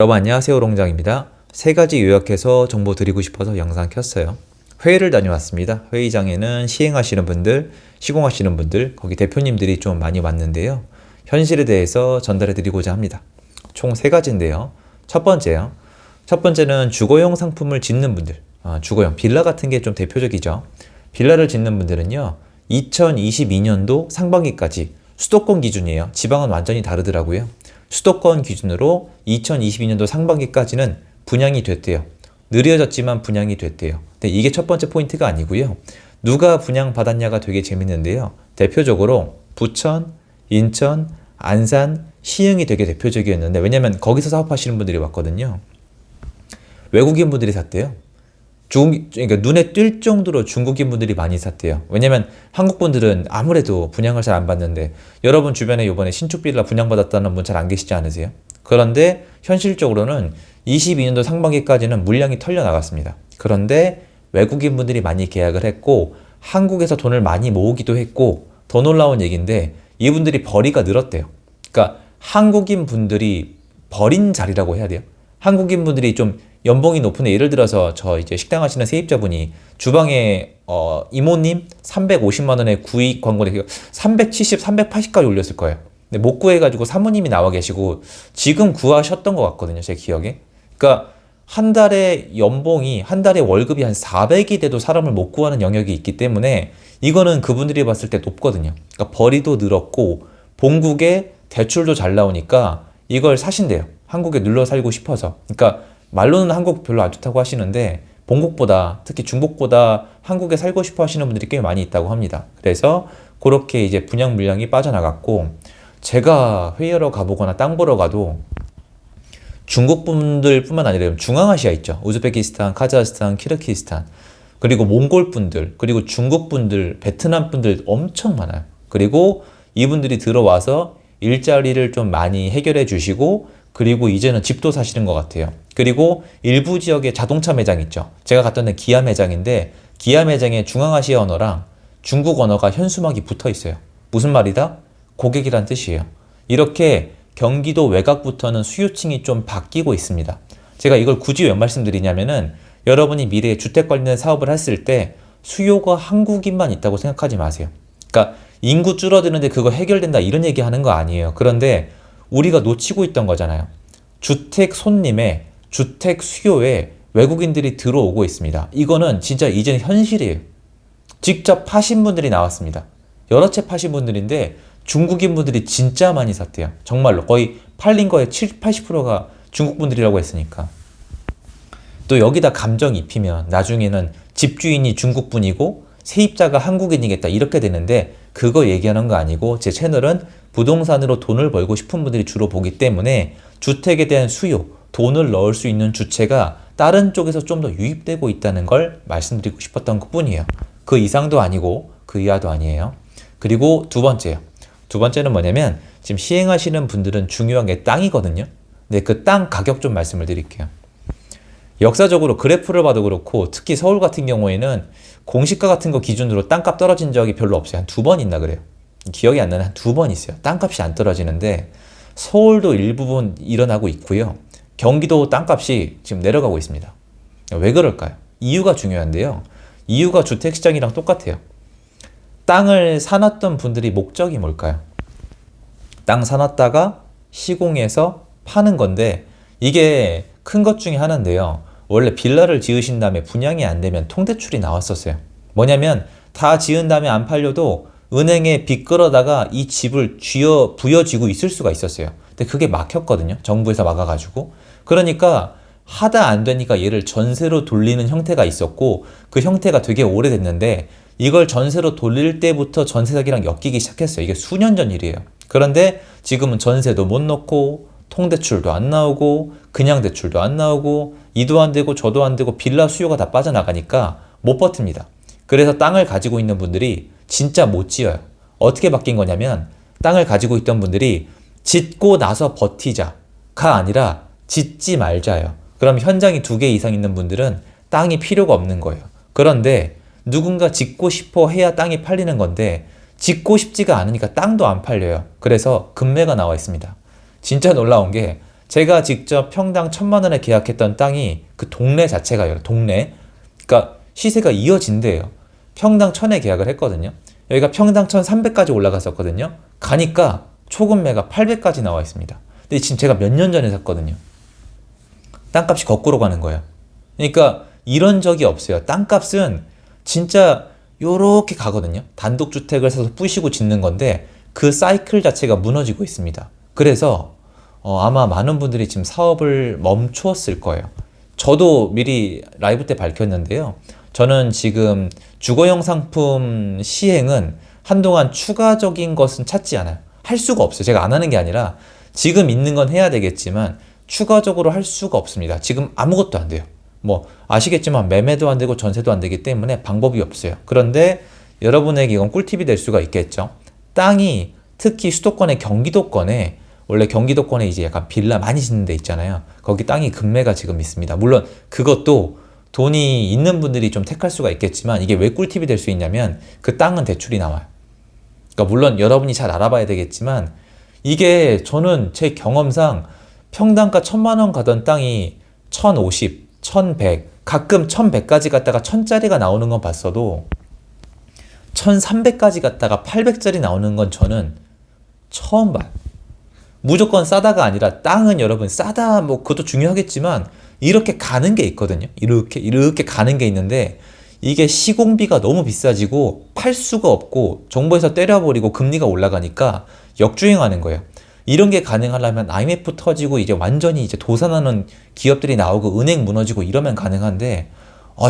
여러분 안녕하세요, 롱장입니다. 세 가지 요약해서 정보 드리고 싶어서 영상 켰어요. 회의를 다녀왔습니다. 회의장에는 시행하시는 분들, 시공하시는 분들, 거기 대표님들이 좀 많이 왔는데요. 현실에 대해서 전달해 드리고자 합니다. 총 세 가지인데요. 첫 번째는 주거용 상품을 짓는 분들, 주거용 빌라 같은 게 좀 대표적이죠. 빌라를 짓는 분들은요, 2022년도 상반기까지 수도권 기준이에요. 지방은 완전히 다르더라고요. 수도권 기준으로 2022년도 상반기까지는 분양이 됐대요. 느려졌지만 분양이 됐대요. 근데 이게 첫 번째 포인트가 아니고요. 누가 분양받았냐가 되게 재밌는데요. 대표적으로 부천, 인천, 안산, 시흥이 되게 대표적이었는데, 왜냐면 거기서 사업하시는 분들이 왔거든요. 외국인 분들이 샀대요. 그러니까 눈에 띌 정도로 중국인 분들이 많이 샀대요. 왜냐면 한국 분들은 아무래도 분양을 잘 안 받는데, 여러분 주변에 이번에 신축 빌라 분양받았다는 분 잘 안 계시지 않으세요? 그런데 현실적으로는 22년도 상반기까지는 물량이 털려 나갔습니다. 그런데 외국인 분들이 많이 계약을 했고, 한국에서 돈을 많이 모으기도 했고, 더 놀라운 얘기인데 이분들이 벌이가 늘었대요. 그러니까 한국인 분들이 버린 자리라고 해야 돼요. 한국인 분들이 좀 연봉이 높은데, 예를 들어서 저 이제 식당 하시는 세입자분이 주방에 이모님 350만 원의 구입 광고를 370, 380까지 올렸을 거예요. 근데 못 구해가지고 사모님이 나와 계시고 지금 구하셨던 것 같거든요, 제 기억에. 그러니까 한 달에 연봉이, 한 달에 월급이 한 400이 돼도 사람을 못 구하는 영역이 있기 때문에 이거는 그분들이 봤을 때 높거든요. 그러니까 벌이도 늘었고 본국에 대출도 잘 나오니까 이걸 사신대요. 한국에 눌러 살고 싶어서. 그러니까 말로는 한국 별로 안 좋다고 하시는데 본국보다, 특히 중국보다 한국에 살고 싶어 하시는 분들이 꽤 많이 있다고 합니다. 그래서 그렇게 이제 분양 물량이 빠져나갔고, 제가 회의하러 가보거나 땅 보러 가도 중국 분들 뿐만 아니라 중앙아시아 있죠. 우즈베키스탄, 카자흐스탄, 키르기스탄, 그리고 몽골 분들, 그리고 중국 분들, 베트남 분들 엄청 많아요. 그리고 이분들이 들어와서 일자리를 좀 많이 해결해 주시고, 그리고 이제는 집도 사시는 것 같아요. 그리고 일부 지역에 자동차 매장 있죠. 제가 갔던 데는 기아 매장인데, 기아 매장에 중앙아시아 언어랑 중국 언어가 현수막이 붙어 있어요. 무슨 말이다? 고객이란 뜻이에요. 이렇게 경기도 외곽부터는 수요층이 좀 바뀌고 있습니다. 제가 이걸 굳이 왜 말씀드리냐면은, 여러분이 미래에 주택 관련 사업을 했을 때 수요가 한국인만 있다고 생각하지 마세요. 그러니까 인구 줄어드는데 그거 해결된다 이런 얘기 하는 거 아니에요. 그런데 우리가 놓치고 있던 거잖아요. 주택 손님에, 주택 수요에 외국인들이 들어오고 있습니다. 이거는 진짜 이제는 현실이에요. 직접 파신 분들이 나왔습니다. 여러 채 파신 분들인데 중국인 분들이 진짜 많이 샀대요. 정말로 거의 팔린 거의 70, 80%가 중국 분들이라고 했으니까. 또 여기다 감정 입히면 나중에는 집주인이 중국 분이고 세입자가 한국인이겠다 이렇게 되는데, 그거 얘기하는 거 아니고, 제 채널은 부동산으로 돈을 벌고 싶은 분들이 주로 보기 때문에 주택에 대한 수요, 돈을 넣을 수 있는 주체가 다른 쪽에서 좀 더 유입되고 있다는 걸 말씀드리고 싶었던 것 뿐이에요. 그 이상도 아니고 그 이하도 아니에요. 그리고 두 번째는 뭐냐면, 지금 시행하시는 분들은 중요한 게 땅이거든요. 근데 그 땅 가격 좀 말씀을 드릴게요. 역사적으로 그래프를 봐도 그렇고, 특히 서울 같은 경우에는 공시가 같은 거 기준으로 땅값 떨어진 적이 별로 없어요. 한 두 번 있나 그래요. 기억이 안 나는 한 두 번 있어요. 땅값이 안 떨어지는데 서울도 일부분 일어나고 있고요. 경기도 땅값이 지금 내려가고 있습니다. 왜 그럴까요? 이유가 중요한데요. 이유가 주택시장이랑 똑같아요. 땅을 사놨던 분들이 목적이 뭘까요? 땅 사놨다가 시공해서 파는 건데, 이게 큰 것 중에 하나인데요. 원래 빌라를 지으신 다음에 분양이 안 되면 통대출이 나왔었어요. 뭐냐면 다 지은 다음에 안 팔려도 은행에 빚 끌어다가 이 집을 부여쥐고 있을 수가 있었어요. 근데 그게 막혔거든요. 정부에서 막아가지고. 그러니까 하다 안 되니까 얘를 전세로 돌리는 형태가 있었고, 그 형태가 되게 오래됐는데 이걸 전세로 돌릴 때부터 전세 사기랑 엮이기 시작했어요. 이게 수년 전 일이에요. 그런데 지금은 전세도 못 넣고 통대출도 안 나오고 그냥 대출도 안 나오고 이도 안 되고 저도 안 되고 빌라 수요가 다 빠져나가니까 못 버팁니다. 그래서 땅을 가지고 있는 분들이 진짜 못 지어요. 어떻게 바뀐 거냐면, 땅을 가지고 있던 분들이 짓고 나서 버티자가 아니라 짓지 말자예요. 그럼 현장이 2개 이상 있는 분들은 땅이 필요가 없는 거예요. 그런데 누군가 짓고 싶어 해야 땅이 팔리는 건데 짓고 싶지가 않으니까 땅도 안 팔려요. 그래서 금매가 나와 있습니다. 진짜 놀라운 게, 제가 직접 평당 1,000만 원에 계약했던 땅이 그 동네 자체가 동네, 그러니까 시세가 이어진대요. 평당 1,000에 계약을 했거든요. 여기가 평당 1,300까지 올라갔었거든요. 가니까 초급매가 800까지 나와 있습니다. 근데 지금 제가 몇 년 전에 샀거든요. 땅값이 거꾸로 가는 거예요. 그러니까 이런 적이 없어요. 땅값은 진짜 요렇게 가거든요. 단독주택을 사서 부시고 짓는 건데 그 사이클 자체가 무너지고 있습니다. 그래서 아마 많은 분들이 지금 사업을 멈추었을 거예요. 저도 미리 라이브 때 밝혔는데요. 저는 지금 주거용 상품 시행은 한동안 추가적인 것은 찾지 않아요. 할 수가 없어요. 제가 안 하는 게 아니라 지금 있는 건 해야 되겠지만 추가적으로 할 수가 없습니다. 지금 아무것도 안 돼요. 뭐 아시겠지만 매매도 안 되고 전세도 안 되기 때문에 방법이 없어요. 그런데 여러분에게 이건 꿀팁이 될 수가 있겠죠. 땅이 특히 수도권의 경기도권에, 원래 경기도권에 이제 약간 빌라 많이 짓는 데 있잖아요. 거기 땅이 급매가 지금 있습니다. 물론 그것도 돈이 있는 분들이 좀 택할 수가 있겠지만 이게 왜 꿀팁이 될 수 있냐면 그 땅은 대출이 나와요. 그러니까 물론 여러분이 잘 알아봐야 되겠지만 이게 저는 제 경험상 평당가 1,000만 원 가던 땅이 1,050, 1,100, 가끔 1,100까지 갔다가 1,000짜리가 나오는 건 봤어도 1,300까지 갔다가 800짜리 나오는 건 저는 처음 봐요. 무조건 싸다가 아니라 땅은 여러분 싸다 뭐 그것도 중요하겠지만 이렇게 가는 게 있거든요. 이렇게 가는 게 있는데 이게 시공비가 너무 비싸지고 팔 수가 없고 정부에서 때려버리고 금리가 올라가니까 역주행하는 거예요. 이런 게 가능하려면 IMF 터지고 이제 완전히 이제 도산하는 기업들이 나오고 은행 무너지고 이러면 가능한데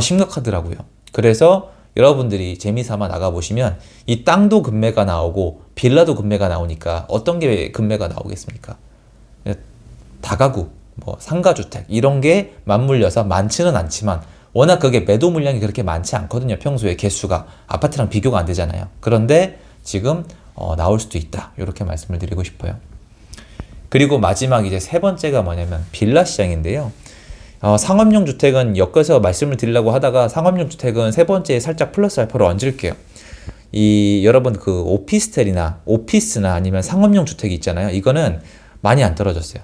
심각하더라고요. 그래서 여러분들이 재미삼아 나가보시면 이 땅도 급매가 나오고 빌라도 급매가 나오니까 어떤 게 급매가 나오겠습니까? 다가구, 뭐 상가주택 이런 게 맞물려서 많지는 않지만 워낙 그게 매도 물량이 그렇게 많지 않거든요. 평소에 개수가 아파트랑 비교가 안 되잖아요. 그런데 지금 나올 수도 있다. 이렇게 말씀을 드리고 싶어요. 그리고 마지막 이제 세 번째가 뭐냐면 빌라 시장인데요. 상업용 주택은 엮어서 말씀을 드리려고 하다가 상업용 주택은 세 번째에 살짝 플러스 알파로 얹을게요. 여러분 그 오피스나 아니면 상업용 주택이 있잖아요. 이거는 많이 안 떨어졌어요.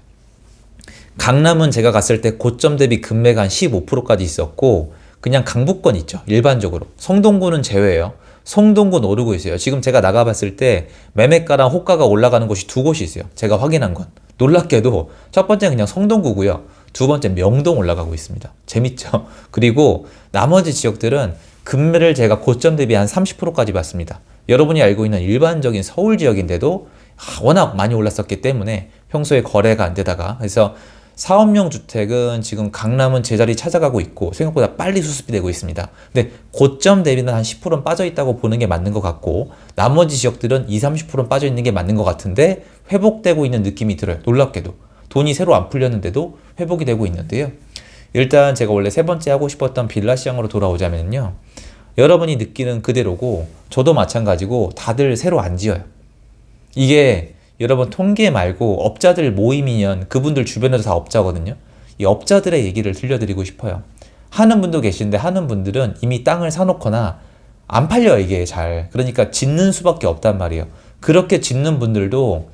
강남은 제가 갔을 때 고점 대비 금매가 한 15%까지 있었고 그냥 강북권 있죠. 일반적으로. 성동구는 제외예요. 성동구는 오르고 있어요. 지금 제가 나가봤을 때 매매가랑 호가가 올라가는 곳이 두 곳이 있어요. 제가 확인한 건. 놀랍게도 첫 번째는 그냥 성동구고요. 두 번째 명동 올라가고 있습니다. 재밌죠? 그리고 나머지 지역들은 금매를 제가 고점 대비 한 30%까지 봤습니다. 여러분이 알고 있는 일반적인 서울 지역인데도 워낙 많이 올랐었기 때문에 평소에 거래가 안 되다가 그래서 사업용 주택은 지금 강남은 제자리 찾아가고 있고 생각보다 빨리 수습이 되고 있습니다. 근데 고점 대비는 한 10%는 빠져 있다고 보는 게 맞는 것 같고 나머지 지역들은 20, 30%는 빠져 있는 게 맞는 것 같은데 회복되고 있는 느낌이 들어요. 놀랍게도. 돈이 새로 안 풀렸는데도 회복이 되고 있는데요. 일단 제가 원래 세 번째 하고 싶었던 빌라 시장으로 돌아오자면요. 여러분이 느끼는 그대로고 저도 마찬가지고 다들 새로 안 지어요. 이게 여러분 통계 말고 업자들 모임이면 그분들 주변에도 다 업자거든요. 이 업자들의 얘기를 들려드리고 싶어요. 하는 분도 계신데 하는 분들은 이미 땅을 사놓거나 안 팔려요 이게 잘. 그러니까 짓는 수밖에 없단 말이에요. 그렇게 짓는 분들도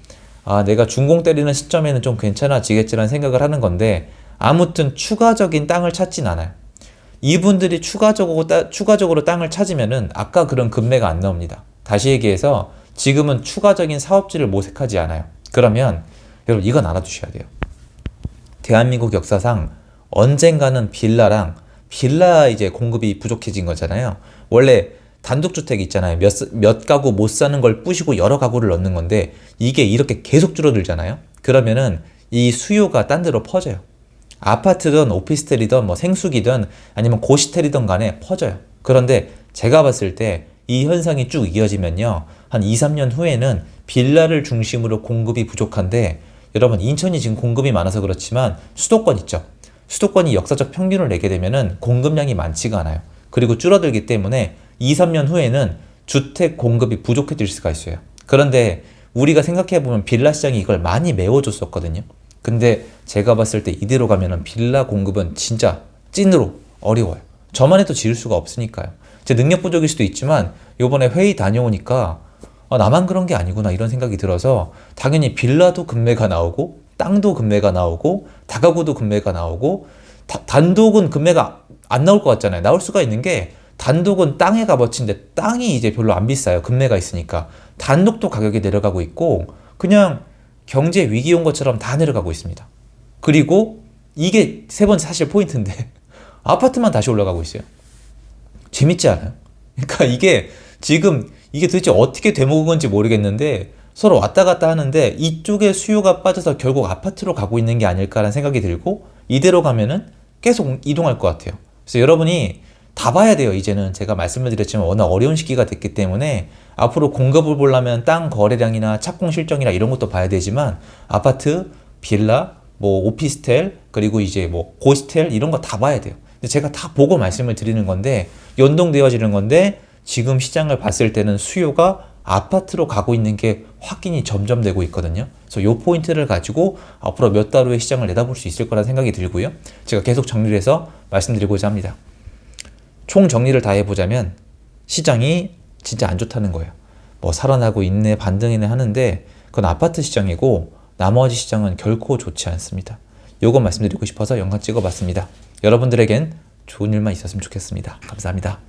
내가 준공 때리는 시점에는 좀 괜찮아지겠지라는 생각을 하는 건데 아무튼 추가적인 땅을 찾진 않아요. 이분들이 추가적으로 땅을 찾으면은 아까 그런 금매가 안 나옵니다. 다시 얘기해서 지금은 추가적인 사업지를 모색하지 않아요. 그러면 여러분 이건 알아두셔야 돼요. 대한민국 역사상 언젠가는 빌라 이제 공급이 부족해진 거잖아요. 원래 단독주택 있잖아요. 몇 가구 못 사는 걸 부시고 여러 가구를 넣는 건데 이게 이렇게 계속 줄어들잖아요. 그러면은 이 수요가 딴 데로 퍼져요. 아파트든 오피스텔이든 뭐 생수기든 아니면 고시텔이든 간에 퍼져요. 그런데 제가 봤을 때 이 현상이 쭉 이어지면요. 한 2, 3년 후에는 빌라를 중심으로 공급이 부족한데 여러분 인천이 지금 공급이 많아서 그렇지만 수도권 있죠. 수도권이 역사적 평균을 내게 되면은 공급량이 많지가 않아요. 그리고 줄어들기 때문에 2, 3년 후에는 주택 공급이 부족해질 수가 있어요. 그런데 우리가 생각해보면 빌라 시장이 이걸 많이 메워줬었거든요. 근데 제가 봤을 때 이대로 가면은 빌라 공급은 진짜 찐으로 어려워요. 저만 해도 지을 수가 없으니까요. 제 능력 부족일 수도 있지만 요번에 회의 다녀오니까 나만 그런 게 아니구나 이런 생각이 들어서 당연히 빌라도 금매가 나오고 땅도 급매가 나오고 다가구도 급매가 나오고 단독은 급매가 안 나올 것 같잖아요. 나올 수가 있는 게 단독은 땅의 값어치인데 땅이 이제 별로 안 비싸요. 급매가 있으니까. 단독도 가격이 내려가고 있고 그냥 경제 위기 온 것처럼 다 내려가고 있습니다. 그리고 이게 세 번째 사실 포인트인데 아파트만 다시 올라가고 있어요. 재밌지 않아요? 그러니까 이게 지금 이게 도대체 어떻게 되먹은 건지 모르겠는데 서로 왔다 갔다 하는데 이쪽에 수요가 빠져서 결국 아파트로 가고 있는 게 아닐까라는 생각이 들고 이대로 가면은 계속 이동할 것 같아요. 그래서 여러분이 다 봐야 돼요. 이제는 제가 말씀을 드렸지만 워낙 어려운 시기가 됐기 때문에 앞으로 공급을 보려면 땅 거래량이나 착공 실적이나 이런 것도 봐야 되지만 아파트, 빌라, 뭐 오피스텔 그리고 이제 뭐 고스텔 이런 거 다 봐야 돼요. 근데 제가 다 보고 말씀을 드리는 건데 연동되어지는 건데 지금 시장을 봤을 때는 수요가 아파트로 가고 있는 게 확인이 점점 되고 있거든요. 그래서 이 포인트를 가지고 앞으로 몇 달 후에 시장을 내다볼 수 있을 거라는 생각이 들고요. 제가 계속 정리를 해서 말씀드리고자 합니다. 총 정리를 다 해보자면 시장이 진짜 안 좋다는 거예요. 뭐 살아나고 있네 반등이네 하는데 그건 아파트 시장이고 나머지 시장은 결코 좋지 않습니다. 요거 말씀드리고 싶어서 영상 찍어봤습니다. 여러분들에겐 좋은 일만 있었으면 좋겠습니다. 감사합니다.